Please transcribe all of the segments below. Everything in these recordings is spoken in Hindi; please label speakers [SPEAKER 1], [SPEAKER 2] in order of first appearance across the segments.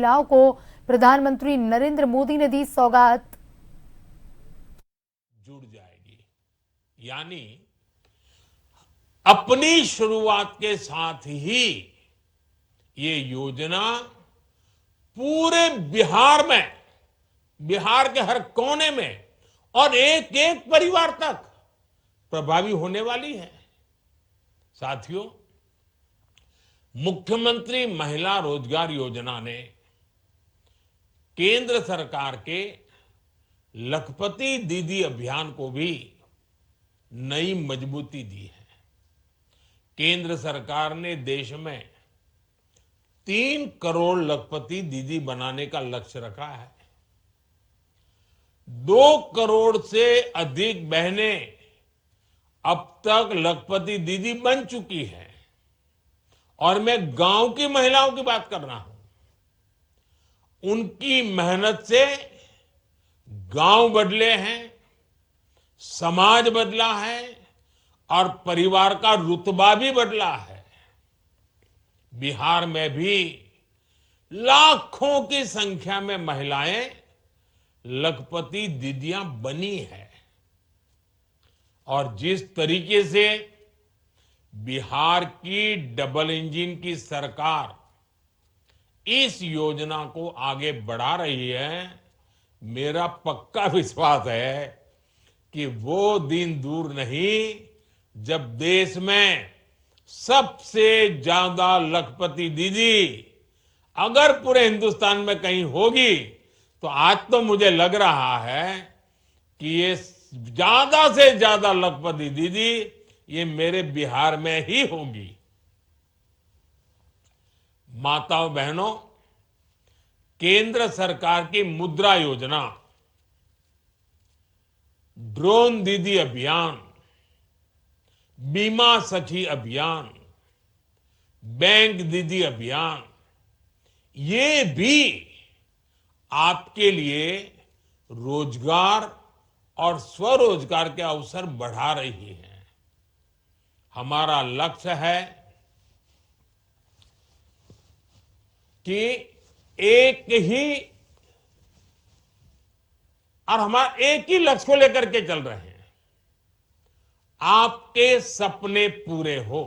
[SPEAKER 1] महिलाओं को प्रधानमंत्री नरेंद्र मोदी ने दी सौगात।
[SPEAKER 2] जुड़ जाएगी, यानी अपनी शुरुआत के साथ ही ये योजना पूरे बिहार में, बिहार के हर कोने में और एक एक परिवार तक प्रभावी होने वाली है। साथियों, मुख्यमंत्री महिला रोजगार योजना ने केंद्र सरकार के लखपति दीदी अभियान को भी नई मजबूती दी है। केंद्र सरकार ने देश में 3 करोड़ लखपति दीदी बनाने का लक्ष्य रखा है। 2 करोड़ से अधिक बहनें अब तक लखपति दीदी बन चुकी हैं और मैं गांव की महिलाओं की बात कर रहा हूं। उनकी मेहनत से गांव बदले हैं, समाज बदला है और परिवार का रुतबा भी बदला है। बिहार में भी लाखों की संख्या में महिलाएं लखपति दीदियां बनी है और जिस तरीके से बिहार की डबल इंजन की सरकार इस योजना को आगे बढ़ा रही है, मेरा पक्का विश्वास है कि वो दिन दूर नहीं जब देश में सबसे ज्यादा लखपति दीदी अगर पूरे हिंदुस्तान में कहीं होगी तो आज तो मुझे लग रहा है कि ये ज्यादा से ज्यादा लखपति दीदी ये मेरे बिहार में ही होगी। माताओं बहनों, केंद्र सरकार की मुद्रा योजना, ड्रोन दीदी अभियान, बीमा सखी अभियान, बैंक दीदी अभियान, ये भी आपके लिए रोजगार और स्वरोजगार के अवसर बढ़ा रही है। हमारा लक्ष्य है कि एक ही लक्ष्य को लेकर के चल रहे हैं, आपके सपने पूरे हो।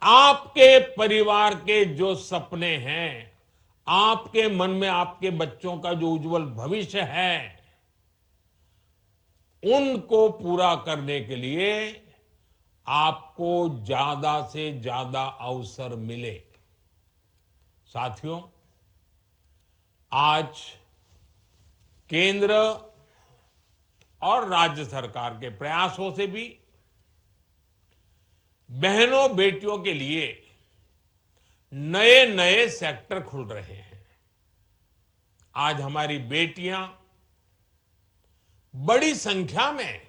[SPEAKER 2] आपके परिवार के जो सपने हैं, आपके मन में आपके बच्चों का जो उज्जवल भविष्य है, उनको पूरा करने के लिए आपको ज्यादा से ज्यादा अवसर मिले। साथियों, आज केंद्र और राज्य सरकार के प्रयासों से भी बहनों बेटियों के लिए नए नए सेक्टर खुल रहे हैं। आज हमारी बेटियां बड़ी संख्या में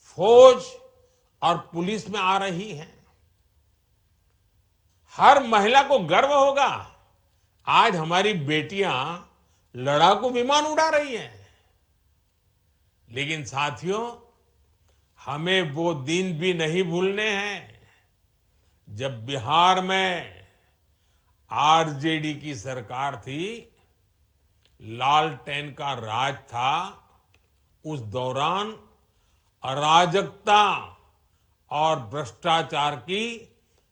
[SPEAKER 2] फौज और पुलिस में आ रही हैं। हर महिला को गर्व होगा, आज हमारी बेटियां लड़ाकू विमान उड़ा रही हैं। लेकिन साथियों, हमें वो दिन भी नहीं भूलने हैं जब बिहार में आरजेडी की सरकार थी, लालटेन का राज था। उस दौरान अराजकता और भ्रष्टाचार की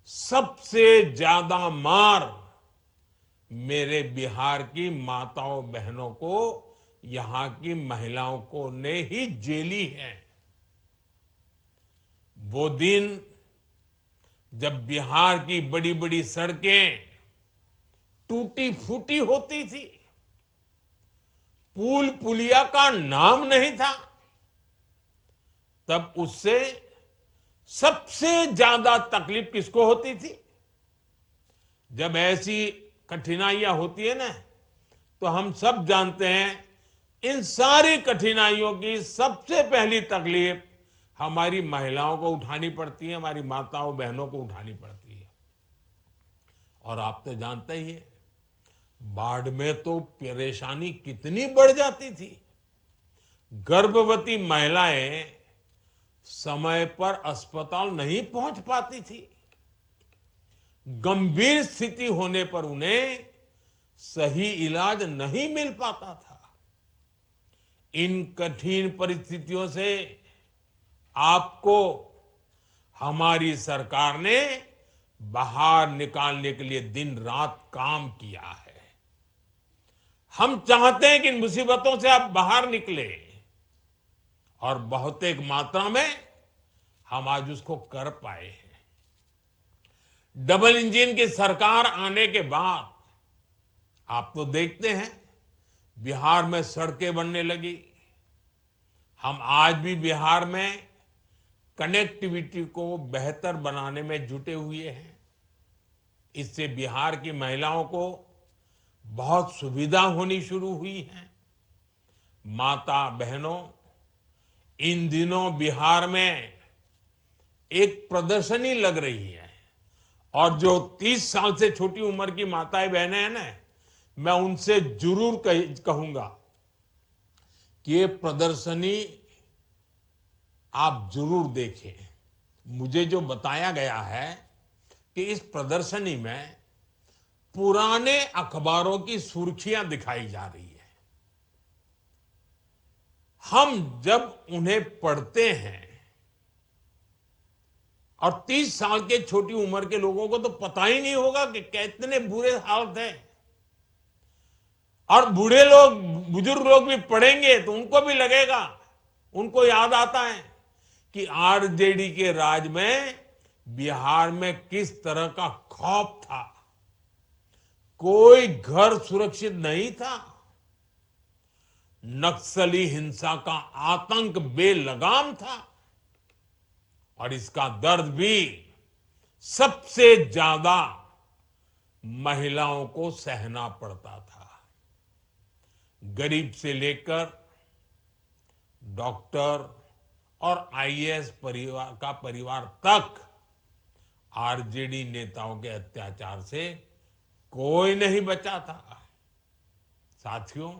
[SPEAKER 2] सबसे ज्यादा मार मेरे बिहार की माताओं बहनों को, यहां की महिलाओं को ने ही झेली है। वो दिन जब बिहार की बड़ी बड़ी सड़कें टूटी फूटी होती थी, पुल पुलिया का नाम नहीं था, तब उससे सबसे ज्यादा तकलीफ किसको होती थी? जब ऐसी कठिनाइयां होती है ना, तो हम सब जानते हैं इन सारी कठिनाइयों की सबसे पहली तकलीफ हमारी महिलाओं को उठानी पड़ती है, हमारी माताओं बहनों को उठानी पड़ती है। और आप तो जानते ही है, बाढ़ में तो परेशानी कितनी बढ़ जाती थी। गर्भवती महिलाएं समय पर अस्पताल नहीं पहुंच पाती थी। गंभीर स्थिति होने पर उन्हें सही इलाज नहीं मिल पाता था। इन कठिन परिस्थितियों से आपको हमारी सरकार ने बाहर निकालने के लिए दिन रात काम किया है। हम चाहते हैं कि इन मुसीबतों से आप बाहर निकले और बहुत एक मात्रा में हम आज उसको कर पाए हैं। डबल इंजन की सरकार आने के बाद आप तो देखते हैं बिहार में सड़कें बनने लगी। हम आज भी बिहार में कनेक्टिविटी को बेहतर बनाने में जुटे हुए हैं। इससे बिहार की महिलाओं को बहुत सुविधा होनी शुरू हुई है। माता बहनों, इन दिनों बिहार में एक प्रदर्शनी लग रही है और जो 30 साल से छोटी उम्र की माताएं बहनें हैं ना, मैं उनसे जरूर कहूंगा कि ये प्रदर्शनी आप जरूर देखें। मुझे जो बताया गया है कि इस प्रदर्शनी में पुराने अखबारों की सुर्खियां दिखाई जा रही है। हम जब उन्हें पढ़ते हैं और 30 साल के छोटी उम्र के लोगों को तो पता ही नहीं होगा कि कितने बुरे हालत हैं। और बूढ़े लोग, बुजुर्ग लोग भी पढ़ेंगे तो उनको भी लगेगा, उनको याद आता है कि आरजेडी के राज में बिहार में किस तरह का खौफ था। कोई घर सुरक्षित नहीं था। नक्सली हिंसा का आतंक बेलगाम था और इसका दर्द भी सबसे ज्यादा महिलाओं को सहना पड़ता था। गरीब से लेकर डॉक्टर और आईएएस परिवार तक आरजेडी नेताओं के अत्याचार से कोई नहीं बचा था। साथियों,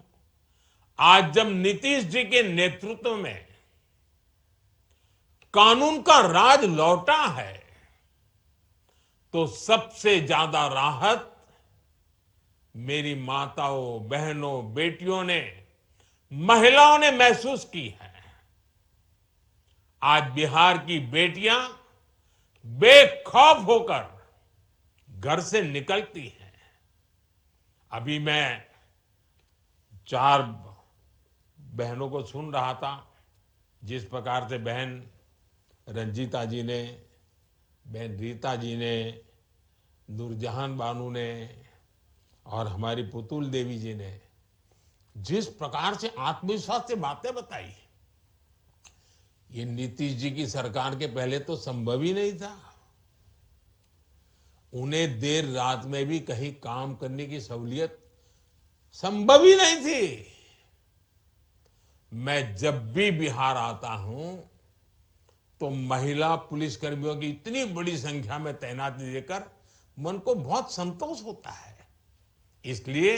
[SPEAKER 2] आज जब नीतीश जी के नेतृत्व में कानून का राज लौटा है तो सबसे ज्यादा राहत मेरी माताओं, बहनों, बेटियों ने, महिलाओं ने महसूस की है। आज बिहार की बेटियां बेखौफ होकर घर से निकलती हैं। अभी मैं 4 बहनों को सुन रहा था, जिस प्रकार से बहन रंजीता जी ने, बहन रीता जी ने, नूरजहान बानू ने और हमारी पुतुल देवी जी ने जिस प्रकार से आत्मविश्वास से बातें बताई, ये नीतीश जी की सरकार के पहले तो संभव ही नहीं था। उन्हें देर रात में भी कहीं काम करने की सहूलियत संभव ही नहीं थी। मैं जब भी बिहार आता हूं तो महिला पुलिसकर्मियों की इतनी बड़ी संख्या में तैनाती देकर मन को बहुत संतोष होता है। इसलिए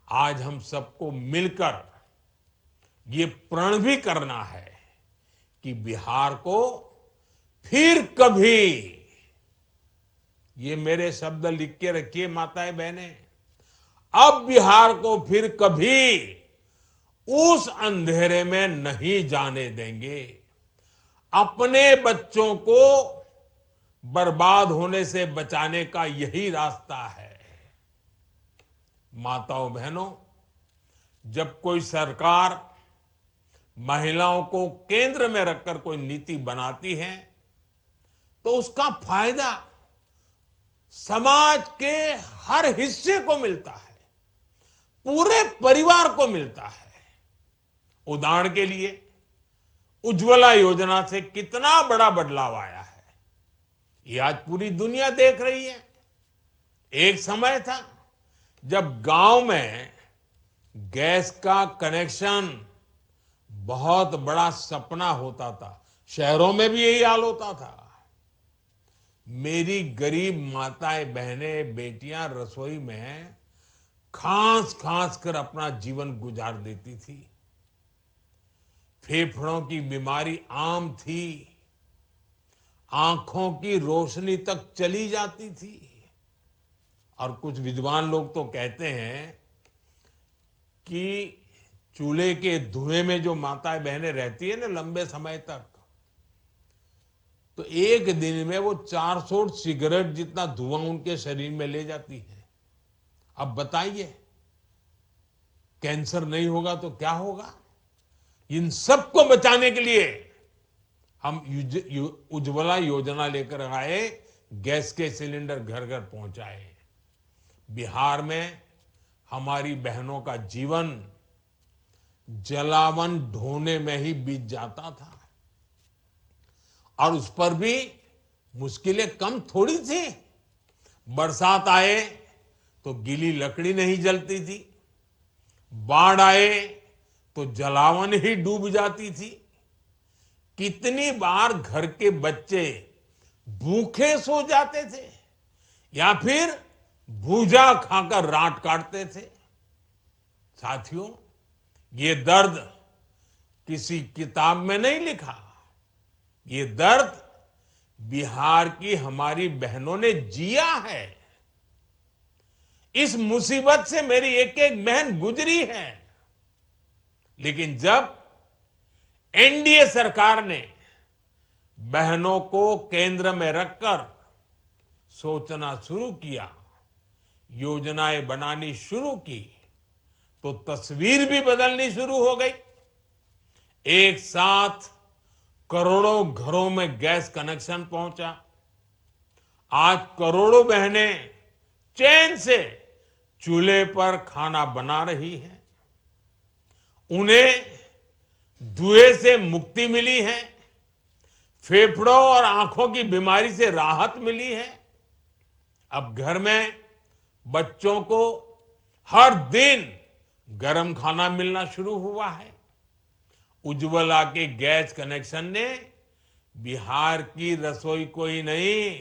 [SPEAKER 2] आज हम सबको मिलकर ये प्रण भी करना है कि बिहार को फिर कभी, ये मेरे शब्द लिख के रखिए माताएं बहनें, अब बिहार को फिर कभी उस अंधेरे में नहीं जाने देंगे। अपने बच्चों को बर्बाद होने से बचाने का यही रास्ता है। माताओं बहनों, जब कोई सरकार महिलाओं को केंद्र में रखकर कोई नीति बनाती है तो उसका फायदा समाज के हर हिस्से को मिलता है, पूरे परिवार को मिलता है। उदाहरण के लिए उज्ज्वला योजना से कितना बड़ा बदलाव आया है, ये आज पूरी दुनिया देख रही है। एक समय था जब गांव में गैस का कनेक्शन बहुत बड़ा सपना होता था, शहरों में भी यही हाल होता था। मेरी गरीब माताएं, बहनें, बेटियां रसोई में खांस खांस कर अपना जीवन गुजार देती थी। फेफड़ों की बीमारी आम थी, आंखों की रोशनी तक चली जाती थी। और कुछ विद्वान लोग तो कहते हैं कि चूल्हे के धुएं में जो माताएं बहनें रहती है ना लंबे समय तक, तो एक दिन में वो 400 सिगरेट जितना धुआं उनके शरीर में ले जाती है। अब बताइए, कैंसर नहीं होगा तो क्या होगा? इन सबको बचाने के लिए हम उज्ज्वला योजना लेकर आए, गैस के सिलेंडर घर घर पहुंचाए। बिहार में हमारी बहनों का जीवन जलावन ढोने में ही बीत जाता था, और उस पर भी मुश्किलें कम थोड़ी थी। बरसात आए तो गीली लकड़ी नहीं जलती थी, बाढ़ आए तो जलावन ही डूब जाती थी। कितनी बार घर के बच्चे भूखे सो जाते थे या फिर भूजा खाकर रात काटते थे। साथियों, ये दर्द किसी किताब में नहीं लिखा, ये दर्द बिहार की हमारी बहनों ने जिया है। इस मुसीबत से मेरी एक एक बहन गुजरी है, लेकिन जब एनडीए सरकार ने बहनों को केंद्र में रखकर सोचना शुरू किया, योजनाएं बनानी शुरू की, तो तस्वीर भी बदलनी शुरू हो गई। एक साथ करोड़ों घरों में गैस कनेक्शन पहुंचा। आज करोड़ों बहनें चैन से चूल्हे पर खाना बना रही हैं। उन्हें धुएं से मुक्ति मिली है, फेफड़ों और आंखों की बीमारी से राहत मिली है। अब घर में बच्चों को हर दिन गर्म खाना मिलना शुरू हुआ है। उज्ज्वला के गैस कनेक्शन ने बिहार की रसोई को ही नहीं,